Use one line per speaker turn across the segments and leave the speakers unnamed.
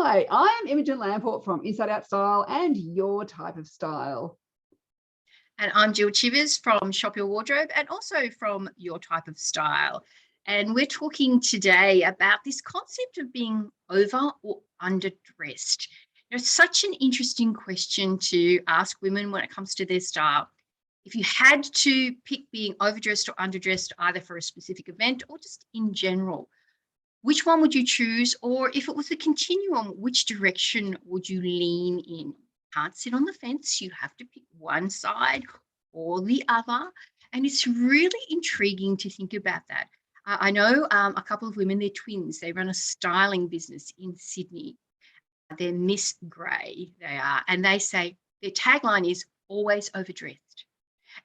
Hi, I'm Imogen Lamport from Inside Out Style and Your Type of Style.
And I'm Jill Chivers from Shop Your Wardrobe and also from Your Type of Style. And we're talking today about this concept of being over or underdressed. It's such an interesting question to ask women when it comes to their style. If you had to pick being overdressed or underdressed, either for a specific event or just in general, which one would you choose? Or if it was a continuum, which direction would you lean in? Can't sit on the fence. You have to pick one side or the other. And it's really intriguing to think about that. I know a couple of women, they're twins. They run a styling business in Sydney. They're Miss Grey, they are. And they say their tagline is always overdressed.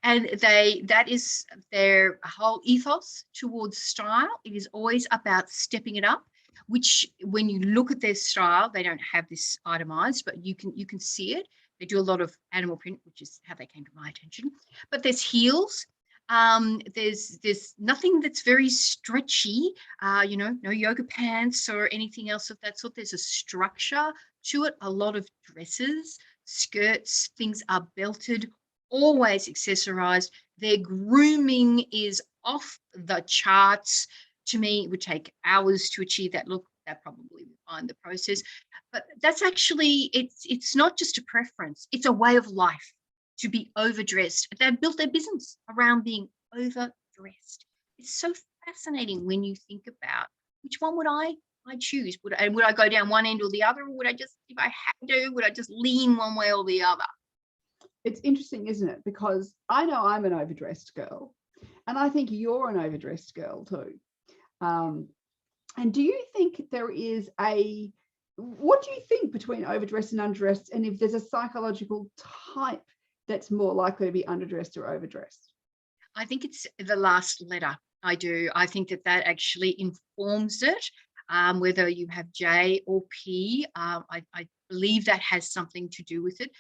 And that is their whole ethos towards style. It is always about stepping it up, which when you look at their style, they don't have this itemized, but you can see it. They do a lot of animal print, which is how they came to my attention. But there's heels. There's nothing that's very stretchy, no yoga pants or anything else of that sort. There's a structure to it. A lot of dresses, skirts, things are belted, always accessorized. Their grooming is off the charts. To me, it would take hours to achieve that look. That probably would find the process. But that's actually, it's not just a preference. It's a way of life to be overdressed. They've built their business around being overdressed. It's so fascinating when you think about which one would I choose. Would I go down one end or the other? Or would I just, if I had to, would I just lean one way or the other?
It's interesting, isn't it? Because I know I'm an overdressed girl, and I think you're an overdressed girl too. And do you think there is what do you think between overdressed and underdressed, and if there's a psychological type that's more likely to be underdressed or overdressed?
I think it's the last letter. I do. I think that actually informs it, whether you have J or P. I believe that has something to do with it.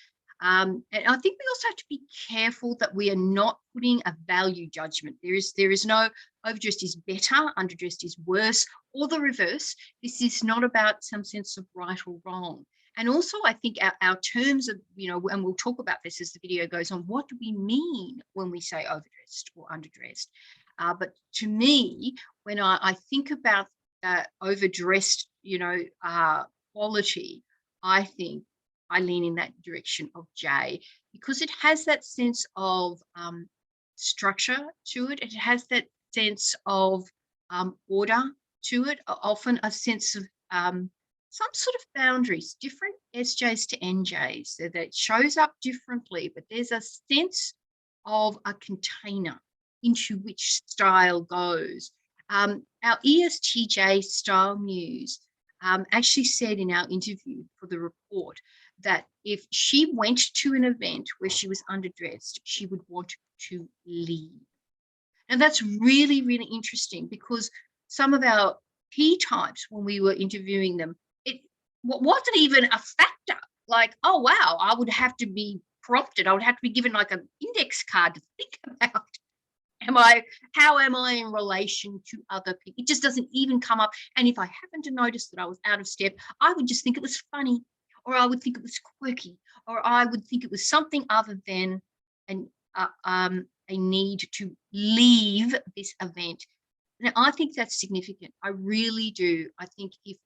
And I think we also have to be careful that we are not putting a value judgment. There is no overdressed is better, underdressed is worse, or the reverse. This is not about some sense of right or wrong. And also, I think our terms of, and we'll talk about this as the video goes on, what do we mean when we say overdressed or underdressed? But to me, when I think about overdressed, quality, I think I lean in that direction of J, because it has that sense of structure to it. It has that sense of order to it, often a sense of some sort of boundaries, different SJs to NJs, so that shows up differently, but there's a sense of a container into which style goes. Our ESTJ Style News actually said in our interview for the report that if she went to an event where she was underdressed, she would want to leave. And that's really, really interesting, because some of our P types, when we were interviewing them, it wasn't even a factor. Like, oh, wow, I would have to be prompted. I would have to be given like an index card to think about. How am I in relation to other people? It just doesn't even come up. And if I happened to notice that I was out of step, I would just think it was funny, or I would think it was quirky, or I would think it was something other than a need to leave this event. Now, I think that's significant. I really do. I think if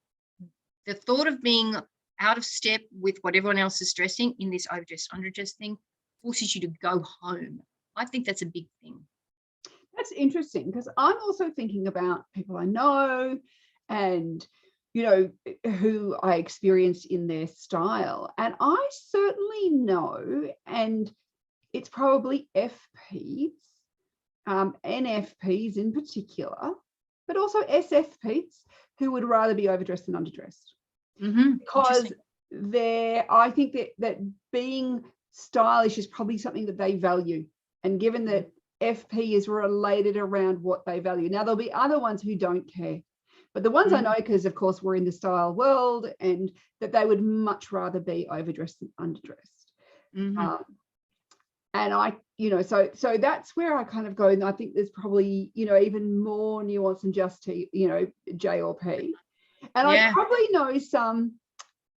the thought of being out of step with what everyone else is dressing in this overdressed, underdressed thing forces you to go home, I think that's a big thing.
That's interesting, because I'm also thinking about people I know and who I experienced in their style. And I certainly know, and it's probably FPs, NFPs in particular, but also SFPs who would rather be overdressed than underdressed. Because I think that being stylish is probably something that they value. And given that FP is related around what they value. Now, there'll be other ones who don't care. But the ones I know, because of course we're in the style world, and that they would much rather be overdressed than underdressed. And I, so that's where I kind of go. And I think there's probably, even more nuance than just, J or P. And I probably know some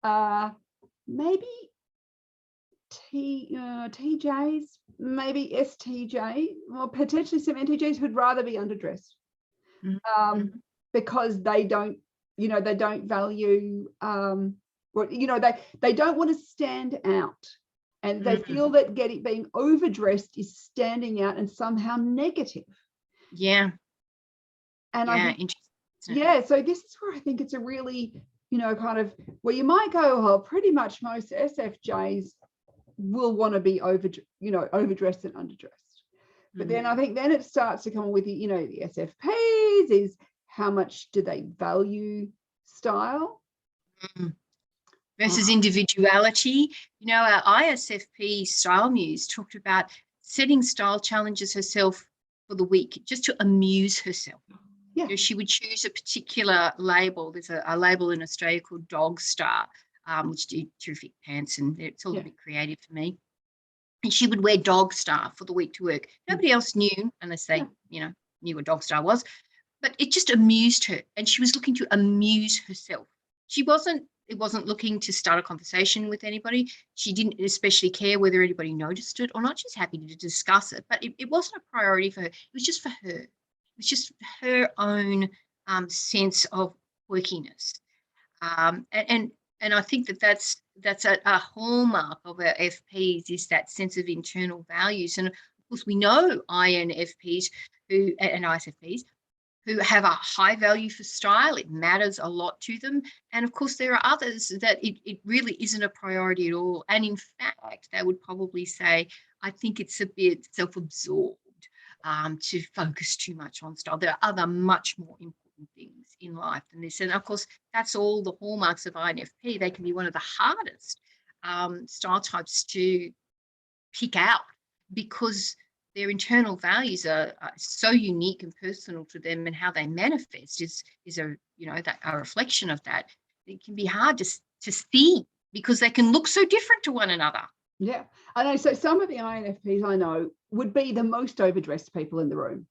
maybe TJs, maybe STJ, or potentially some NTJs who'd rather be underdressed, because they don't value, they don't want to stand out, and they feel that being overdressed is standing out and somehow negative.
Yeah.
And
yeah,
I think,
interesting.
so this is where I think it's a really, kind of, well, you might go, well, pretty much most SFJs will want to be overdressed and underdressed. But then I think then it starts to come with the SFPs is how much do they value style
versus individuality. Our ISFP style muse talked about setting style challenges herself for the week just to amuse herself.
Yeah.
She would choose a particular label. There's a label in Australia called Dog Star, which do terrific pants, and it's all a bit creative for me. And she would wear Dog Star for the week to work. Nobody else knew unless they, knew what Dog Star was. But it just amused her, and she was looking to amuse herself. It wasn't looking to start a conversation with anybody. She didn't especially care whether anybody noticed it or not. She's happy to discuss it, but it wasn't a priority for her. It was just for her. It was just her own sense of quirkiness. And I think that's a hallmark of our FPs, is that sense of internal values. And of course, we know INFPs and ISFPs who have a high value for style. It matters a lot to them. And of course, there are others that it really isn't a priority at all. And in fact, they would probably say, I think it's a bit self-absorbed to focus too much on style. There are other much more important things in life than this. And of course, that's all the hallmarks of INFP. They can be one of the hardest style types to pick out, because their internal values are so unique and personal to them, and how they manifest is a reflection of that. It can be hard to see, because they can look so different to one another.
Yeah, I know. So some of the INFPs I know would be the most overdressed people in the room.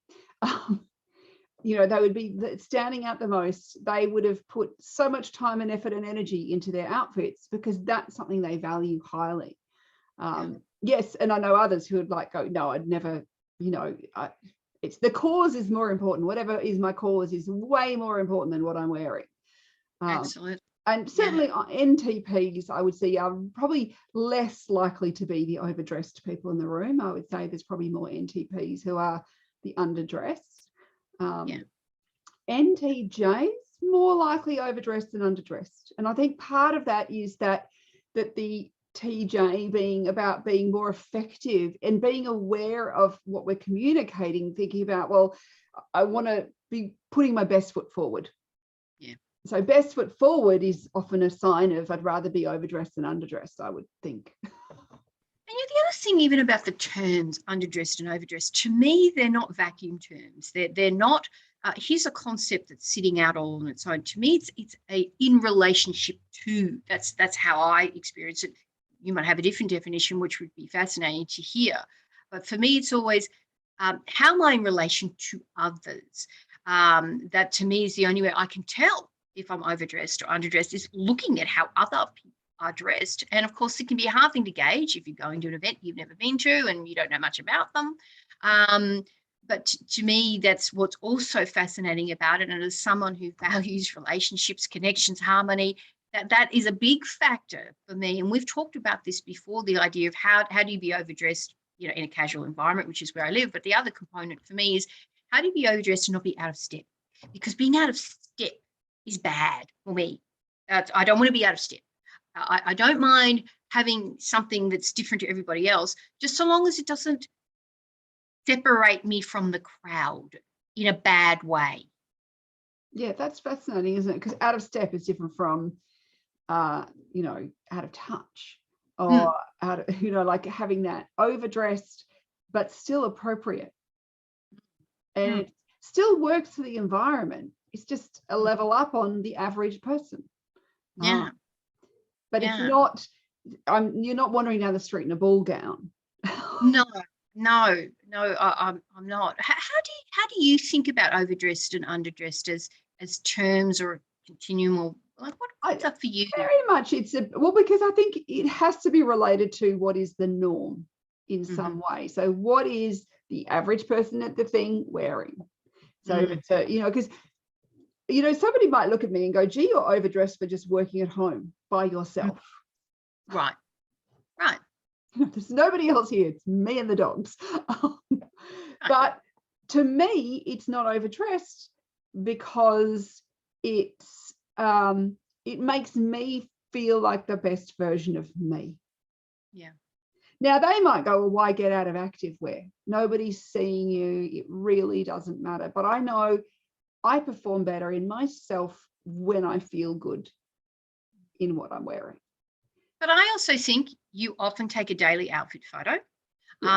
They would be standing out the most. They would have put so much time and effort and energy into their outfits because that's something they value highly. Yes, and I know others who would go, no, I'd never, it's the cause is more important. Whatever is my cause is way more important than what I'm wearing.
Absolutely.
And certainly NTPs, I would say, are probably less likely to be the overdressed people in the room. I would say there's probably more NTPs who are the underdressed. NTJs, more likely overdressed than underdressed. And I think part of that is that the TJ being about being more effective and being aware of what we're communicating, thinking about, well, I want to be putting my best foot forward.
Yeah.
So best foot forward is often a sign of I'd rather be overdressed than underdressed, I would think.
And the other thing, even about the terms underdressed and overdressed, to me, they're not vacuum terms. They're not. Here's a concept that's sitting out all on its own. To me, it's a in relationship to. That's how I experience it. You might have a different definition, which would be fascinating to hear. But for me, it's always how am I in relation to others? That to me is the only way I can tell if I'm overdressed or underdressed, is looking at how other people are dressed. And of course, it can be a hard thing to gauge if you're going to an event you've never been to and you don't know much about them. But to me, that's what's also fascinating about it. And as someone who values relationships, connections, harmony, that is a big factor for me. And we've talked about this before, the idea of how do you be overdressed, in a casual environment, which is where I live. But the other component for me is how do you be overdressed and not be out of step? Because being out of step is bad for me. I don't want to be out of step. I don't mind having something that's different to everybody else, just so long as it doesn't separate me from the crowd in a bad way.
Yeah, that's fascinating, isn't it? Because out of step is different from, out of touch, or out of, like having that overdressed, but still appropriate. And it still works for the environment. It's just a level up on the average person.
Yeah.
But it's not, you're not wandering down the street in a ball gown.
No, I'm not. How do you think about overdressed and underdressed as terms or a continuum Like what comes up for you?
Very much well, because I think it has to be related to what is the norm in some way. So what is the average person at the thing wearing? So, because, somebody might look at me and go, gee, you're overdressed for just working at home by yourself.
Right.
There's nobody else here. It's me and the dogs. But to me, it's not overdressed because it makes me feel like the best version of me.
Yeah.
Now, they might go, well, why get out of activewear? Nobody's seeing you. It really doesn't matter. But I know I perform better in myself when I feel good in what I'm wearing.
But I also think you often take a daily outfit photo.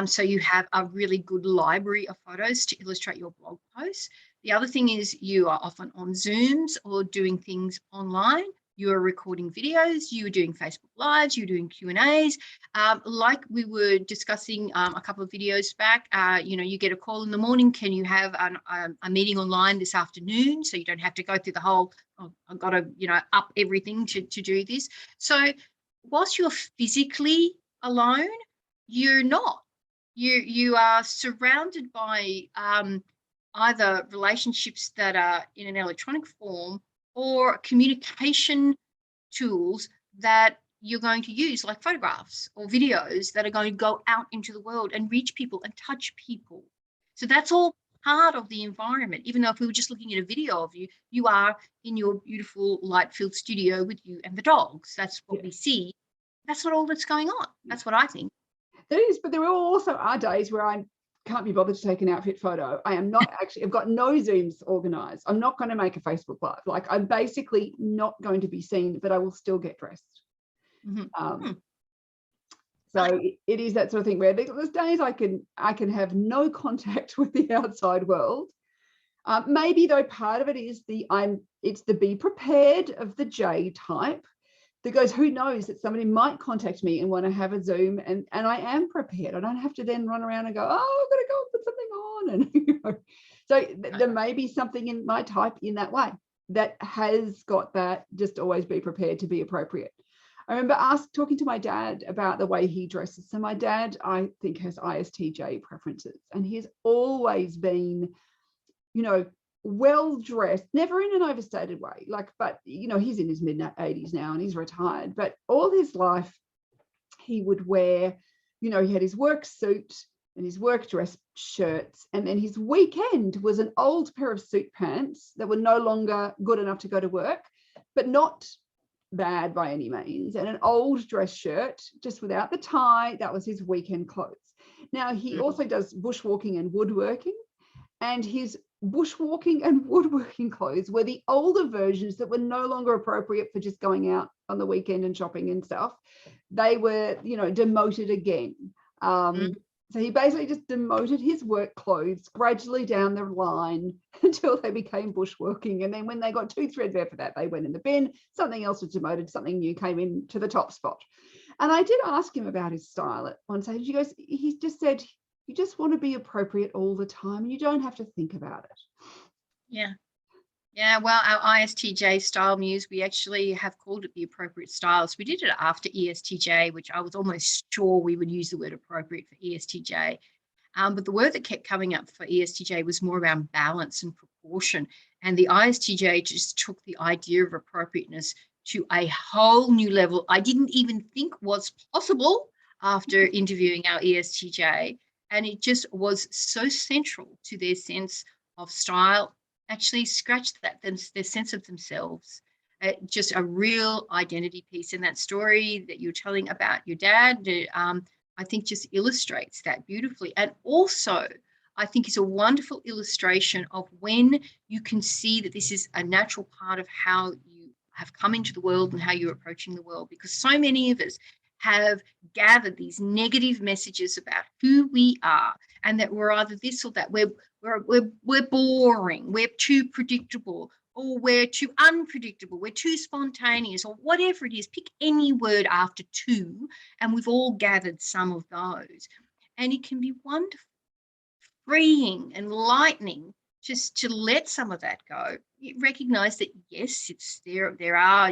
So you have a really good library of photos to illustrate your blog posts. The other thing is you are often on Zooms or doing things online. You are recording videos, you are doing Facebook Lives, you're doing Q&As. Like we were discussing a couple of videos back, you get a call in the morning, can you have a meeting online this afternoon so you don't have to go through the whole, I've got to, up everything to do this. So whilst you're physically alone, you're not. You are surrounded by either relationships that are in an electronic form or communication tools that you're going to use, like photographs or videos that are going to go out into the world and reach people and touch people. So that's all part of the environment. Even though if we were just looking at a video of you, you are in your beautiful light-filled studio with you and the dogs. That's what we see. That's not all that's going on. That's what I think.
There is, but there also are days where I can't be bothered to take an outfit photo. I am not actually, I've got no Zooms organized. I'm not going to make a Facebook Live. Like, I'm basically not going to be seen, but I will still get dressed. So it is that sort of thing where there's days I can have no contact with the outside world. Maybe though part of it is it's the be prepared of the J type that goes, who knows that somebody might contact me and want to have a Zoom, and I am prepared. I don't have to then run around and go, oh, I've got to go and put something on. And so there may be something in my type in that way that has got that, just always be prepared to be appropriate. I remember talking to my dad about the way he dresses. So my dad, I think, has ISTJ preferences, and he's always been, well dressed, never in an overstated way, but he's in his mid 80s now and he's retired, but all his life he would wear, he had his work suit and his work dress shirts, and then his weekend was an old pair of suit pants that were no longer good enough to go to work, but not bad by any means, and an old dress shirt just without the tie. That was his weekend clothes. Now he also does bushwalking and woodworking, and his bushwalking and woodworking clothes were the older versions that were no longer appropriate for just going out on the weekend and shopping and stuff. They were, demoted again. So he basically just demoted his work clothes gradually down the line until they became bushwalking. And then when they got too threadbare for that, they went in the bin. Something else was demoted, something new came in to the top spot. And I did ask him about his style at one stage. He just said, you just want to be appropriate all the time and you don't have to think about it.
Yeah, well, our ISTJ style muse, we actually have called it the appropriate styles. We did it after ESTJ, which I was almost sure we would use the word appropriate for ESTJ. But the word that kept coming up for ESTJ was more around balance and proportion. And the ISTJ just took the idea of appropriateness to a whole new level I didn't even think was possible after interviewing our ESTJ. And it just was so central to their sense of style, actually scratched their sense of themselves. Just a real identity piece. And that story that you're telling about your dad, I think just illustrates that beautifully. And also, I think is a wonderful illustration of when you can see that this is a natural part of how you have come into the world and how you're approaching the world, because so many of us have gathered these negative messages about who we are, and that we're either this or that. We're boring, we're too predictable, or we're too unpredictable, we're too spontaneous, or whatever it is. Pick any word after two, and we've all gathered some of those. And it can be wonderful, freeing, enlightening just to let some of that go. You recognize that, yes, it's there are,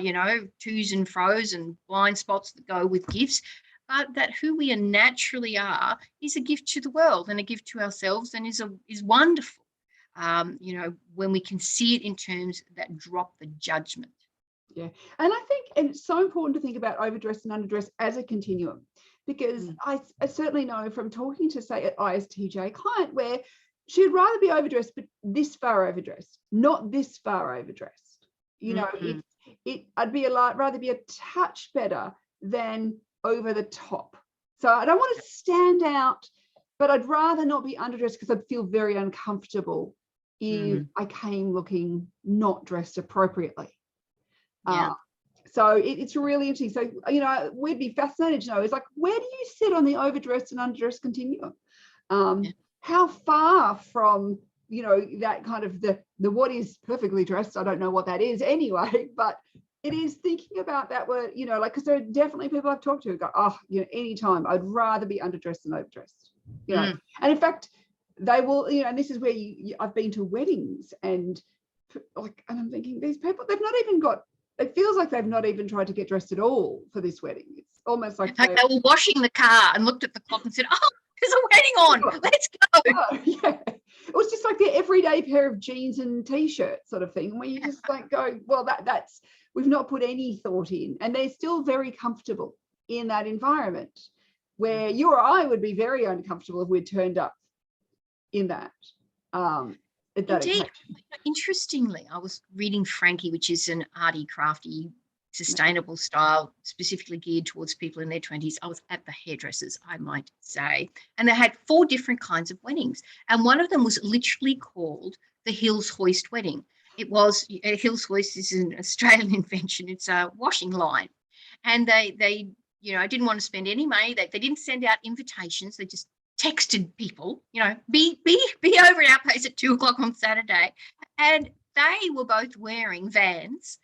to's and fro's and blind spots that go with gifts, but that who we naturally are is a gift to the world and a gift to ourselves, and is wonderful. When we can see it in terms that drop the judgment.
Yeah. And I think, and it's so important to think about overdressed and underdressed as a continuum, because I certainly know from talking to, say, an ISTJ client where she'd rather be overdressed, but this far overdressed, not this far overdressed. I'd be rather be a touch better than over the top. So I don't want to stand out, but I'd rather not be underdressed because I'd feel very uncomfortable if I came looking not dressed appropriately. So it's really interesting. So, we'd be fascinated to know, is like, where do you sit on the overdressed and underdressed continuum? How far from, that kind of the what is perfectly dressed? I don't know what that is anyway, but it is thinking about that word, because there are definitely people I've talked to who go, anytime I'd rather be underdressed than overdressed, And in fact, they will, and this is where I've been to weddings and I'm thinking, these people, they've not even got, it feels like they've not even tried to get dressed at all for this wedding. It's almost like
they were washing the car and looked at the clock and said, "Oh, there's a wedding on. Let's go."
Yeah. It was just like their everyday pair of jeans and t-shirts sort of thing, where you just go, well, that's we've not put any thought in, and they're still very comfortable in that environment, where you or I would be very uncomfortable if we'd turned up in that.
Indeed. Interestingly, I was reading Frankie, which is an arty, crafty, sustainable style, specifically geared towards people in their 20s. I was at the hairdressers, I might say, and they had 4 different kinds of weddings. And one of them was literally called the Hills Hoist wedding. It was, a Hills Hoist is an Australian invention. It's a washing line. And they didn't want to spend any money. They didn't send out invitations. They just texted people, be over at our place at 2:00 on Saturday. And they were both wearing Vans,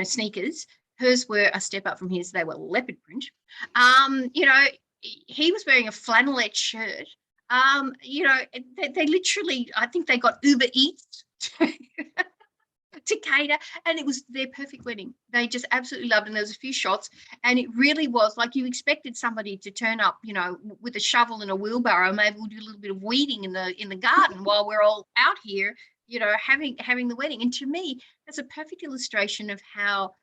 sneakers. Hers were a step up from his. They were leopard print. He was wearing a flannelette shirt. They literally, I think they got Uber Eats to cater, and it was their perfect wedding. They just absolutely loved it. And there was a few shots, and it really was like you expected somebody to turn up, with a shovel and a wheelbarrow. Maybe we'll do a little bit of weeding in the garden while we're all out here, having the wedding. And to me, that's a perfect illustration of how,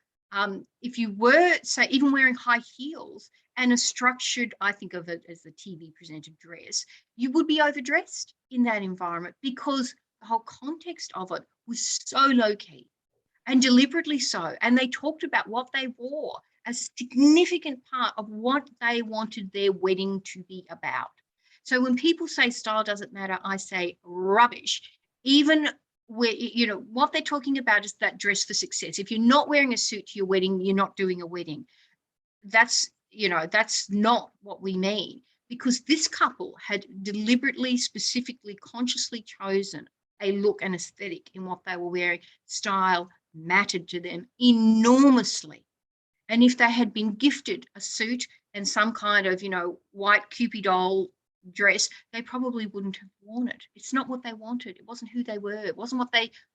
if you were, say, even wearing high heels and a structured, I think of it as the TV presented dress, you would be overdressed in that environment, because the whole context of it was so low-key and deliberately so. And they talked about what they wore as a significant part of what they wanted their wedding to be about. So when people say style doesn't matter, I say rubbish. Even where, what they're talking about is that dress for success. If you're not wearing a suit to your wedding, you're not doing a wedding. That's not what we mean, because this couple had deliberately, specifically, consciously chosen a look and aesthetic in what they were wearing. Style mattered to them enormously. And if they had been gifted a suit and some kind of, white Cupid doll dress, they probably wouldn't have worn it. It's not what they wanted. It wasn't who they were. It wasn't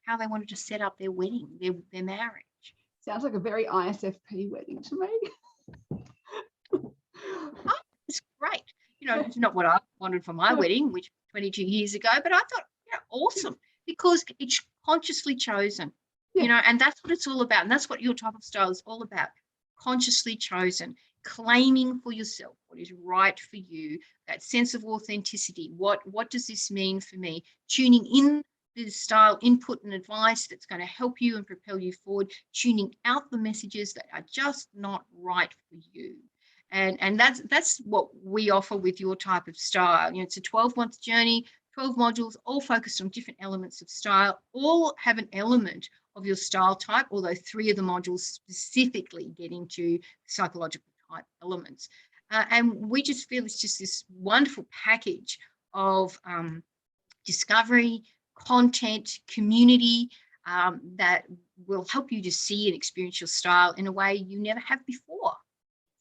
how they wanted to set up their wedding, their marriage.
Sounds like a very ISFP wedding to me.
It's great. It's not what I wanted for my wedding, which 22 years ago, but I thought, awesome, because it's consciously chosen, and that's what it's all about. And that's what your type of style is all about. Consciously chosen, claiming for yourself what is right for you, that sense of authenticity. What does this mean for me? Tuning in the style input and advice that's going to help you and propel you forward, tuning out the messages that are just not right for you. And that's what we offer with your type of style. It's a 12-month journey, 12 modules, all focused on different elements of style, all have an element of your style type, although 3 of the modules specifically get into psychological type elements. And we just feel it's just this wonderful package of discovery, content, community, that will help you to see and experience your style in a way you never have before.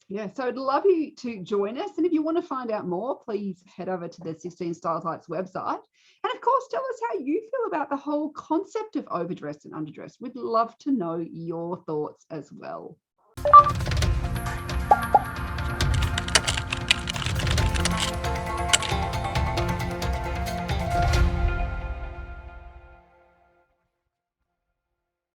Yeah, so I'd love you to join us. And if you want to find out more, please head over to the 16 Style Types website And of course, tell us how you feel about the whole concept of overdressed and underdressed. We'd love to know your thoughts as well.